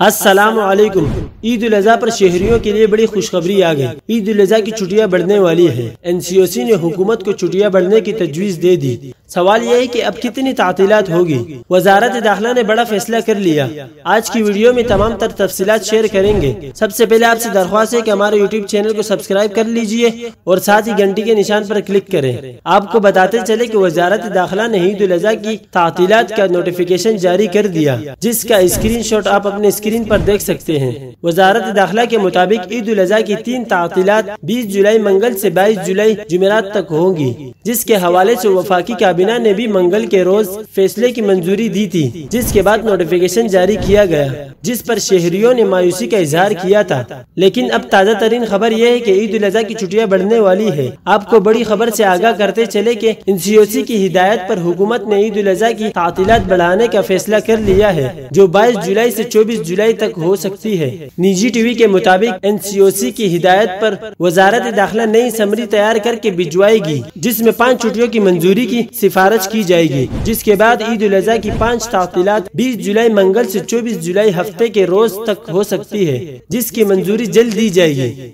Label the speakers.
Speaker 1: السلام علیکم۔ عید الاضحیٰ پر شہریوں کے لیے بڑی خوشخبری آ گئی۔ عید الاضحیٰ کی چھٹیاں بڑھنے والی ہیں۔ NCOC نے حکومت کو چھٹیاں بڑھنے کی تجویز دے دی۔ سوال یہ ہے کہ اب کتنی تعطیلات ہوگی۔ وزارت داخلہ نے بڑا فیصلہ کر لیا۔ آج کی ویڈیو میں تمام تر تفصیلات شیئر کریں گے۔ سب سے پہلے آپ سے درخواست ہے کہ ہمارے YouTube چینل کو سبسکرائب کر لیجئے اور ساتھ ہی گھنٹی کے نشان پر کلک کریں۔ آپ کو بتاتے چلے کہ وزارت داخلہ نے عید الاضحیٰ کی تعطیلات کا نوٹیفیکیشن جاری کر دیا، جس کا اسکرین شاٹ آپ اپنے اسکرین پر دیکھ سکتے ہیں۔ وزارت داخلہ کے مطابق عید الاضحیٰ کی 3 تعطیلات 20 جولائی منگل سے 22 جولائی جمعرات تک ہوں گی، جس کے حوالے سے وفاقی کابینہ نے بھی منگل کے روز فیصلے کی منظوری دی تھی، جس کے بعد نوٹیفیکیشن جاری کیا گیا، جس پر شہریوں نے مایوسی کا اظہار کیا تھا۔ لیکن اب تازہ ترین خبر یہ ہے کہ عید الاضحیٰ کی چھٹیاں بڑھنے والی ہے۔ آپ کو بڑی خبر سے آگاہ کرتے چلے کہ NCOC کی ہدایت پر حکومت نے عید الاضحیٰ کی تعطیلات بڑھانے کا فیصلہ کر لیا ہے، جو 22 جولائی سے 24 جولائی تک ہو سکتی ہے۔ نجی ٹی وی کے مطابق NCOC کی ہدایت پر وزارت داخلہ نئی سمری تیار کر کے بھجوائے گی، جس میں 5 چھٹیوں کی منظوری کی سفارش کی جائے گی، جس کے بعد عید الاضحیٰ کی 5 تعطیلات 20 جولائی منگل سے 24 جولائی ہفتے کے روز تک ہو سکتی ہے، جس کی منظوری جلد دی جائے گی۔